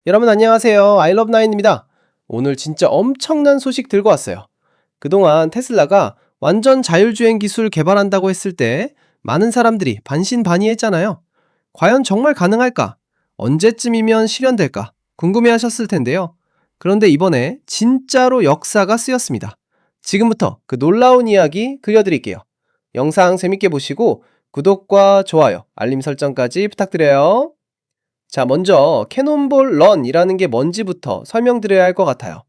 여러분 안녕하세요. 아이러브나인입니다. 오늘 진짜 엄청난 소식 들고 왔어요. 그동안 테슬라가 완전 자율주행 기술 개발한다고 했을 때 많은 사람들이 반신반의했잖아요. 과연 정말 가능할까? 언제쯤이면 실현될까? 궁금해하셨을 텐데요. 그런데 이번에 진짜로 역사가 쓰였습니다. 지금부터 그 놀라운 이야기 그려드릴게요. 영상 재밌게 보시고 구독과 좋아요, 알림 설정까지 부탁드려요. 자, 먼저 캐논볼 런이라는 게 뭔지부터 설명드려야 할 것 같아요.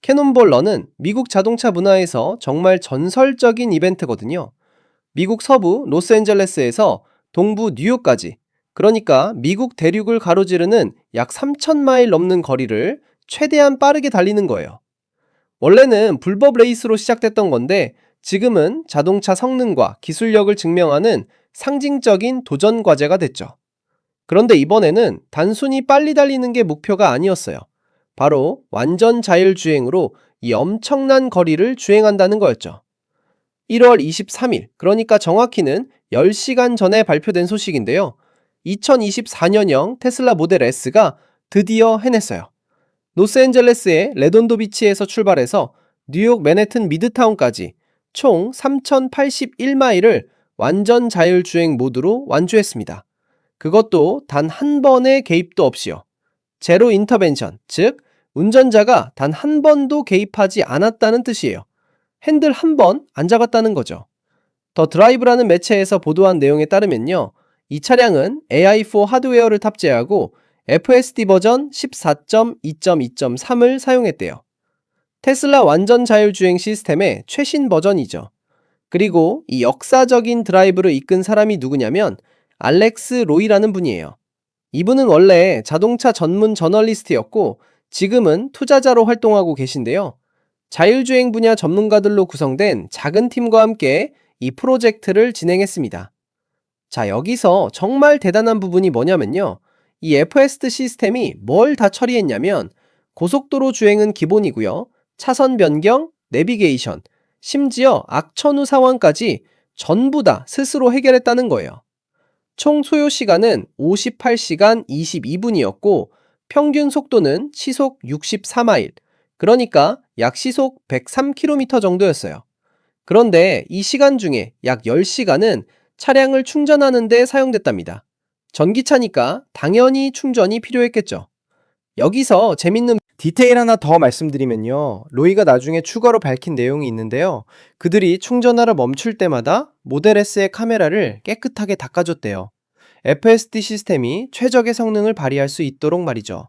캐논볼 런은 미국 자동차 문화에서 정말 전설적인 이벤트거든요. 미국 서부 로스앤젤레스에서 동부 뉴욕까지, 그러니까 미국 대륙을 가로지르는 약 3,000마일 넘는 거리를 최대한 빠르게 달리는 거예요. 원래는 불법 레이스로 시작됐던 건데 지금은 자동차 성능과 기술력을 증명하는 상징적인 도전 과제가 됐죠. 그런데 이번에는 단순히 빨리 달리는 게 목표가 아니었어요. 바로 완전 자율주행으로 이 엄청난 거리를 주행한다는 거였죠. 1월 23일, 그러니까 정확히는 10시간 전에 발표된 소식인데요. 2024년형 테슬라 모델 S가 드디어 해냈어요. 로스앤젤레스의 레돈도 비치에서 출발해서 뉴욕 맨해튼 미드타운까지 총 3,081마일을 완전 자율주행 모드로 완주했습니다. 그것도 단 한 번의 개입도 없이요. 제로 인터벤션, 즉 운전자가 단 한 번도 개입하지 않았다는 뜻이에요. 핸들 한 번 안 잡았다는 거죠. 더 드라이브라는 매체에서 보도한 내용에 따르면요. 이 차량은 AI4 하드웨어를 탑재하고 FSD 버전 14.2.2.3을 사용했대요. 테슬라 완전 자율주행 시스템의 최신 버전이죠. 그리고 이 역사적인 드라이브를 이끈 사람이 누구냐면 알렉스 로이라는 분이에요. 이분은 원래 자동차 전문 저널리스트였고 지금은 투자자로 활동하고 계신데요. 자율주행 분야 전문가들로 구성된 작은 팀과 함께 이 프로젝트를 진행했습니다. 자, 여기서 정말 대단한 부분이 뭐냐면요. 이 FSD 시스템이 뭘 다 처리했냐면 고속도로 주행은 기본이고요. 차선 변경, 내비게이션, 심지어 악천후 상황까지 전부 다 스스로 해결했다는 거예요. 총 소요 시간은 58시간 22분이었고 평균 속도는 시속 64마일, 그러니까 약 시속 103km 정도였어요. 그런데 이 시간 중에 약 10시간은 차량을 충전하는 데 사용됐답니다. 전기차니까 당연히 충전이 필요했겠죠. 여기서 재밌는 디테일 하나 더 말씀드리면요. 로이가 나중에 추가로 밝힌 내용이 있는데요. 그들이 충전하러 멈출 때마다 모델 S의 카메라를 깨끗하게 닦아줬대요. FSD 시스템이 최적의 성능을 발휘할 수 있도록 말이죠.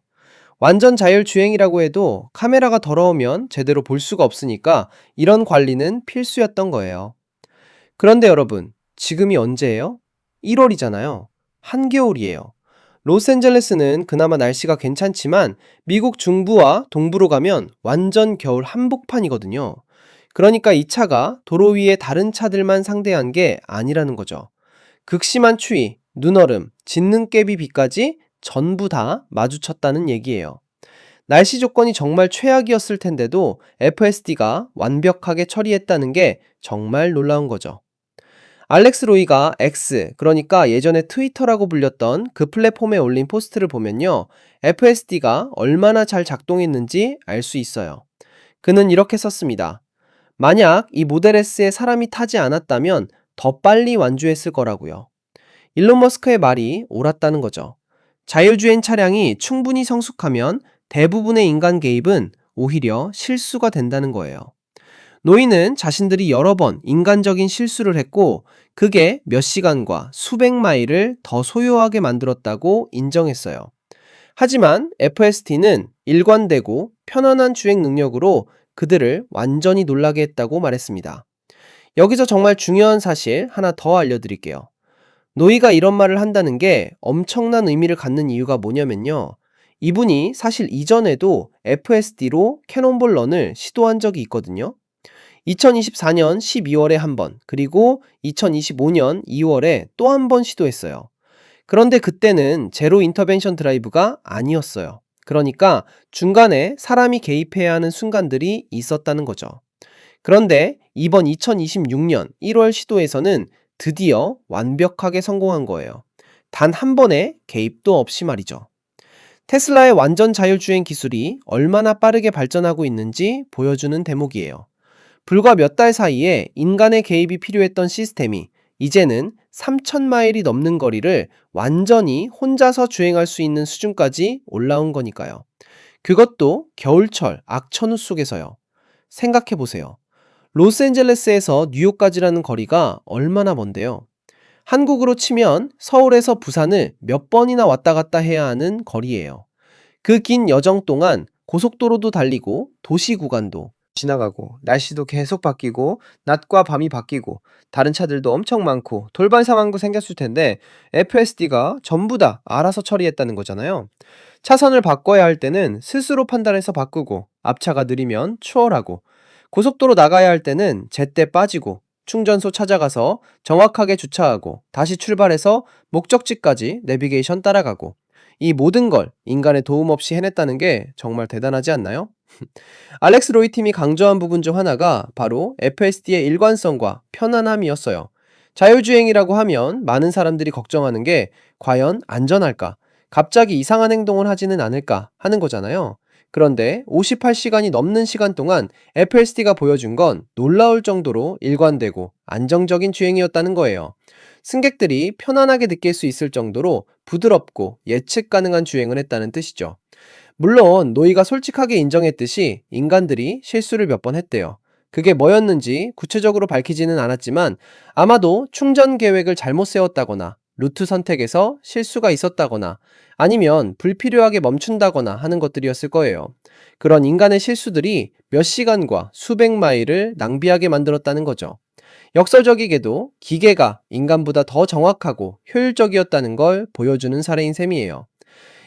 완전 자율주행이라고 해도 카메라가 더러우면 제대로 볼 수가 없으니까 이런 관리는 필수였던 거예요. 그런데 여러분, 지금이 언제예요? 1월이잖아요. 한겨울이에요. 로스앤젤레스는 그나마 날씨가 괜찮지만 미국 중부와 동부로 가면 완전 겨울 한복판이거든요. 그러니까 이 차가 도로 위에 다른 차들만 상대한 게 아니라는 거죠. 극심한 추위, 눈얼음, 짙는 깨비 비까지 전부 다 마주쳤다는 얘기예요. 날씨 조건이 정말 최악이었을 텐데도 FSD가 완벽하게 처리했다는 게 정말 놀라운 거죠. 알렉스 로이가 X, 그러니까 예전에 트위터라고 불렸던 그 플랫폼에 올린 포스트를 보면요. FSD가 얼마나 잘 작동했는지 알 수 있어요. 그는 이렇게 썼습니다. 만약 이 모델 S에 사람이 타지 않았다면 더 빨리 완주했을 거라고요. 일론 머스크의 말이 옳았다는 거죠. 자율주행 차량이 충분히 성숙하면 대부분의 인간 개입은 오히려 실수가 된다는 거예요. 노인은 자신들이 여러 번 인간적인 실수를 했고 그게 몇 시간과 수백 마일을 더 소요하게 만들었다고 인정했어요. 하지만 FSD는 일관되고 편안한 주행 능력으로 그들을 완전히 놀라게 했다고 말했습니다. 여기서 정말 중요한 사실 하나 더 알려드릴게요. 노이가 이런 말을 한다는 게 엄청난 의미를 갖는 이유가 뭐냐면요. 이분이 사실 이전에도 FSD로 캐논볼 런을 시도한 적이 있거든요. 2024년 12월에 한 번, 그리고 2025년 2월에 또 한 번 시도했어요. 그런데 그때는 제로 인터벤션 드라이브가 아니었어요. 그러니까 중간에 사람이 개입해야 하는 순간들이 있었다는 거죠. 그런데 이번 2026년 1월 시도에서는 드디어 완벽하게 성공한 거예요. 단 한 번의 개입도 없이 말이죠. 테슬라의 완전 자율주행 기술이 얼마나 빠르게 발전하고 있는지 보여주는 대목이에요. 불과 몇 달 사이에 인간의 개입이 필요했던 시스템이 이제는 3,000마일이 넘는 거리를 완전히 혼자서 주행할 수 있는 수준까지 올라온 거니까요. 그것도 겨울철 악천후 속에서요. 생각해 보세요. 로스앤젤레스에서 뉴욕까지라는 거리가 얼마나 먼데요. 한국으로 치면 서울에서 부산을 몇 번이나 왔다 갔다 해야 하는 거리예요. 그 긴 여정 동안 고속도로도 달리고 도시 구간도 지나가고 날씨도 계속 바뀌고 낮과 밤이 바뀌고 다른 차들도 엄청 많고 돌발 상황도 생겼을 텐데 FSD가 전부 다 알아서 처리했다는 거잖아요. 차선을 바꿔야 할 때는 스스로 판단해서 바꾸고 앞차가 느리면 추월하고 고속도로 나가야 할 때는 제때 빠지고 충전소 찾아가서 정확하게 주차하고 다시 출발해서 목적지까지 내비게이션 따라가고 이 모든 걸 인간의 도움 없이 해냈다는 게 정말 대단하지 않나요? 알렉스 로이 팀이 강조한 부분 중 하나가 바로 FSD의 일관성과 편안함이었어요. 자율주행이라고 하면 많은 사람들이 걱정하는 게 과연 안전할까? 갑자기 이상한 행동을 하지는 않을까 하는 거잖아요. 그런데 58시간이 넘는 시간 동안 FSD가 보여준 건 놀라울 정도로 일관되고 안정적인 주행이었다는 거예요. 승객들이 편안하게 느낄 수 있을 정도로 부드럽고 예측 가능한 주행을 했다는 뜻이죠. 물론 노이가 솔직하게 인정했듯이 인간들이 실수를 몇 번 했대요. 그게 뭐였는지 구체적으로 밝히지는 않았지만 아마도 충전 계획을 잘못 세웠다거나 루트 선택에서 실수가 있었다거나 아니면 불필요하게 멈춘다거나 하는 것들이었을 거예요. 그런 인간의 실수들이 몇 시간과 수백 마일을 낭비하게 만들었다는 거죠. 역설적이게도 기계가 인간보다 더 정확하고 효율적이었다는 걸 보여주는 사례인 셈이에요.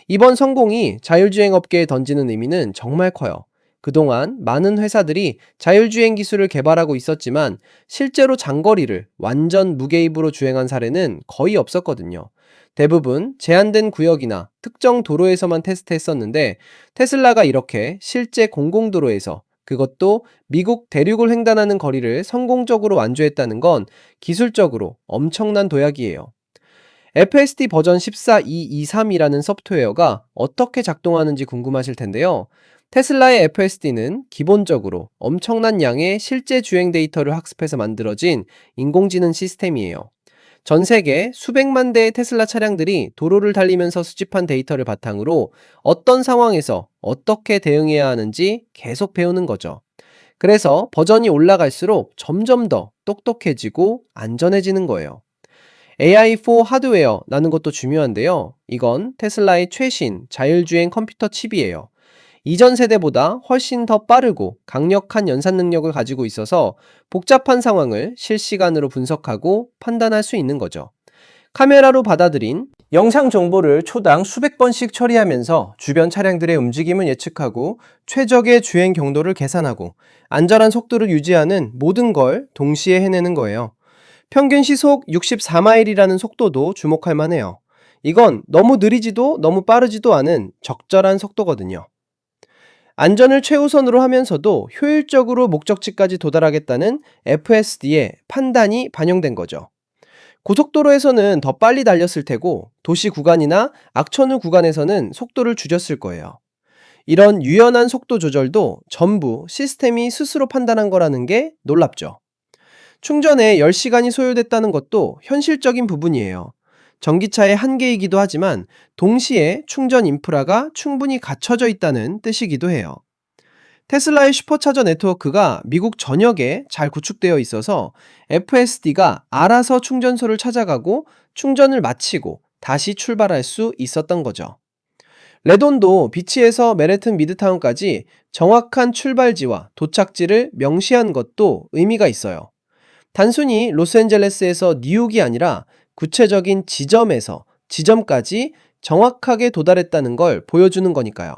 이번 성공이 자율주행 업계에 던지는 의미는 정말 커요. 그동안 많은 회사들이 자율주행 기술을 개발하고 있었지만 실제로 장거리를 완전 무개입으로 주행한 사례는 거의 없었거든요. 대부분 제한된 구역이나 특정 도로에서만 테스트했었는데 테슬라가 이렇게 실제 공공도로에서 그것도 미국 대륙을 횡단하는 거리를 성공적으로 완주했다는 건 기술적으로 엄청난 도약이에요. FSD 버전 14223이라는 소프트웨어가 어떻게 작동하는지 궁금하실 텐데요. 테슬라의 FSD는 기본적으로 엄청난 양의 실제 주행 데이터를 학습해서 만들어진 인공지능 시스템이에요. 전 세계 수백만 대의 테슬라 차량들이 도로를 달리면서 수집한 데이터를 바탕으로 어떤 상황에서 어떻게 대응해야 하는지 계속 배우는 거죠. 그래서 버전이 올라갈수록 점점 더 똑똑해지고 안전해지는 거예요. AI4 하드웨어라는 것도 중요한데요. 이건 테슬라의 최신 자율주행 컴퓨터 칩이에요. 이전 세대보다 훨씬 더 빠르고 강력한 연산 능력을 가지고 있어서 복잡한 상황을 실시간으로 분석하고 판단할 수 있는 거죠. 카메라로 받아들인 영상 정보를 초당 수백 번씩 처리하면서 주변 차량들의 움직임을 예측하고 최적의 주행 경로를 계산하고 안전한 속도를 유지하는 모든 걸 동시에 해내는 거예요. 평균 시속 64마일이라는 속도도 주목할 만해요. 이건 너무 느리지도 너무 빠르지도 않은 적절한 속도거든요. 안전을 최우선으로 하면서도 효율적으로 목적지까지 도달하겠다는 FSD의 판단이 반영된 거죠. 고속도로에서는 더 빨리 달렸을 테고 도시 구간이나 악천후 구간에서는 속도를 줄였을 거예요. 이런 유연한 속도 조절도 전부 시스템이 스스로 판단한 거라는 게 놀랍죠. 충전에 10시간이 소요됐다는 것도 현실적인 부분이에요. 전기차의 한계이기도 하지만 동시에 충전 인프라가 충분히 갖춰져 있다는 뜻이기도 해요. 테슬라의 슈퍼차저 네트워크가 미국 전역에 잘 구축되어 있어서 FSD가 알아서 충전소를 찾아가고 충전을 마치고 다시 출발할 수 있었던 거죠. 레돈도 비치에서 메레튼 미드타운까지 정확한 출발지와 도착지를 명시한 것도 의미가 있어요. 단순히 로스앤젤레스에서 뉴욕이 아니라 구체적인 지점에서 지점까지 정확하게 도달했다는 걸 보여주는 거니까요.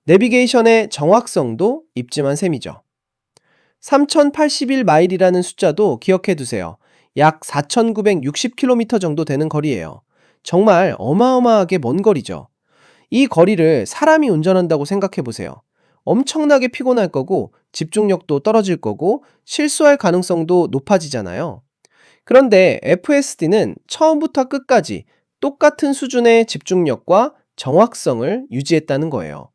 내비게이션의 정확성도 입증한 셈이죠. 3081마일이라는 숫자도 기억해 두세요. 약 4960km 정도 되는 거리예요. 정말 어마어마하게 먼 거리죠. 이 거리를 사람이 운전한다고 생각해 보세요. 엄청나게 피곤할 거고 집중력도 떨어질 거고 실수할 가능성도 높아지잖아요. 그런데 FSD는 처음부터 끝까지 똑같은 수준의 집중력과 정확성을 유지했다는 거예요.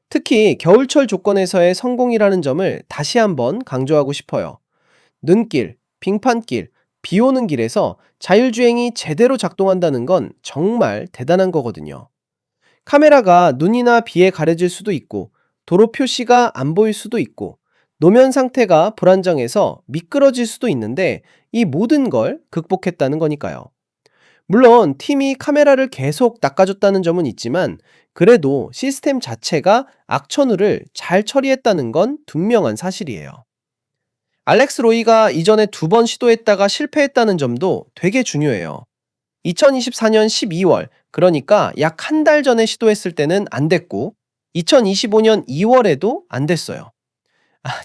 특히 겨울철 조건에서의 성공이라는 점을 다시 한번 강조하고 싶어요. 눈길, 빙판길, 비 오는 길에서 자율주행이 제대로 작동한다는 건 정말 대단한 거거든요. 카메라가 눈이나 비에 가려질 수도 있고, 도로 표시가 안 보일 수도 있고, 노면 상태가 불안정해서 미끄러질 수도 있는데, 이 모든 걸 극복했다는 거니까요. 물론 팀이 카메라를 계속 낚아줬다는 점은 있지만, 그래도 시스템 자체가 악천후를 잘 처리했다는 건 분명한 사실이에요. 알렉스 로이가 이전에 2번 시도했다가 실패했다는 점도 되게 중요해요. 2024년 12월, 그러니까 약 한 달 전에 시도했을 때는 안 됐고, 2025년 2월에도 안 됐어요.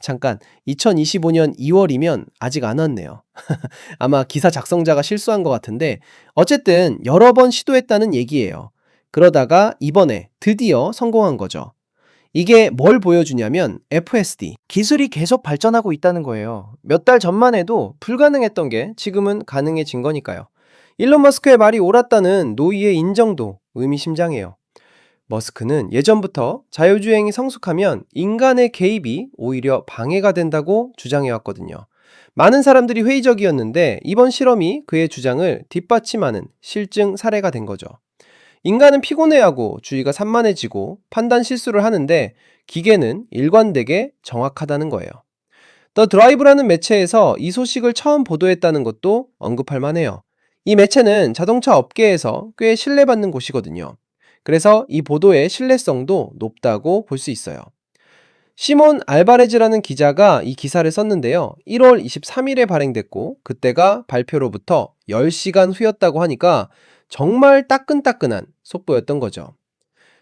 잠깐, 2025년 2월이면 아직 안 왔네요. 아마 기사 작성자가 실수한 것 같은데, 어쨌든 여러 번 시도했다는 얘기예요. 그러다가 이번에 드디어 성공한 거죠. 이게 뭘 보여주냐면 FSD, 기술이 계속 발전하고 있다는 거예요. 몇 달 전만 해도 불가능했던 게 지금은 가능해진 거니까요. 일론 머스크의 말이 옳았다는 노이의 인정도 의미심장해요. 머스크는 예전부터 자율주행이 성숙하면 인간의 개입이 오히려 방해가 된다고 주장해왔거든요. 많은 사람들이 회의적이었는데 이번 실험이 그의 주장을 뒷받침하는 실증 사례가 된 거죠. 인간은 피곤해하고 주의가 산만해지고 판단 실수를 하는데 기계는 일관되게 정확하다는 거예요. 더 드라이브라는 매체에서 이 소식을 처음 보도했다는 것도 언급할 만해요. 이 매체는 자동차 업계에서 꽤 신뢰받는 곳이거든요. 그래서 이 보도의 신뢰성도 높다고 볼 수 있어요. 시몬 알바레즈라는 기자가 이 기사를 썼는데요. 1월 23일에 발행됐고 그때가 발표로부터 10시간 후였다고 하니까 정말 따끈따끈한 속보였던 거죠.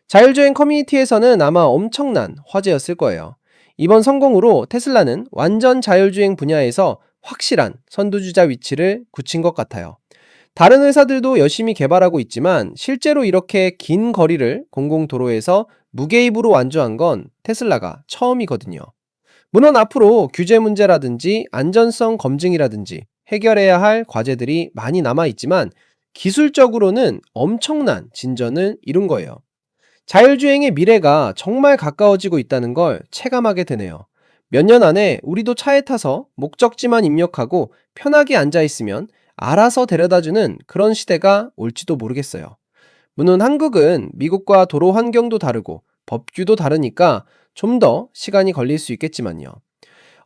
자율주행 커뮤니티에서는 아마 엄청난 화제였을 거예요. 이번 성공으로 테슬라는 완전 자율주행 분야에서 확실한 선두주자 위치를 굳힌 것 같아요. 다른 회사들도 열심히 개발하고 있지만 실제로 이렇게 긴 거리를 공공도로에서 무개입으로 완주한 건 테슬라가 처음이거든요. 물론 앞으로 규제 문제라든지 안전성 검증이라든지 해결해야 할 과제들이 많이 남아있지만 기술적으로는 엄청난 진전을 이룬 거예요. 자율주행의 미래가 정말 가까워지고 있다는 걸 체감하게 되네요. 몇 년 안에 우리도 차에 타서 목적지만 입력하고 편하게 앉아있으면 알아서 데려다주는 그런 시대가 올지도 모르겠어요. 물론 한국은 미국과 도로 환경도 다르고 법규도 다르니까 좀 더 시간이 걸릴 수 있겠지만요.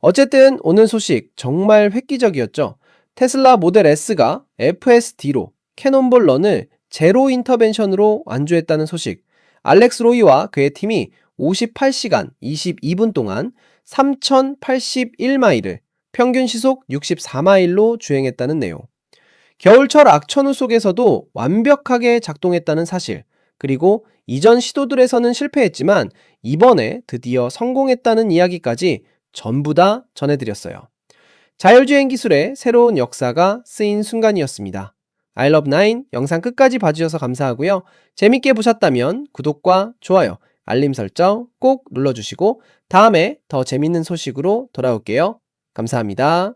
어쨌든 오늘 소식 정말 획기적이었죠. 테슬라 모델 S가 FSD로 캐논볼 런을 제로 인터벤션으로 완주했다는 소식. 알렉스 로이와 그의 팀이 58시간 22분 동안 3081마일을 평균 시속 64마일로 주행했다는 내용. 겨울철 악천후 속에서도 완벽하게 작동했다는 사실, 그리고 이전 시도들에서는 실패했지만 이번에 드디어 성공했다는 이야기까지 전부 다 전해드렸어요. 자율주행 기술의 새로운 역사가 쓰인 순간이었습니다. I love 9 영상 끝까지 봐주셔서 감사하고요. 재밌게 보셨다면 구독과 좋아요, 알림 설정 꼭 눌러주시고 다음에 더 재밌는 소식으로 돌아올게요. 감사합니다.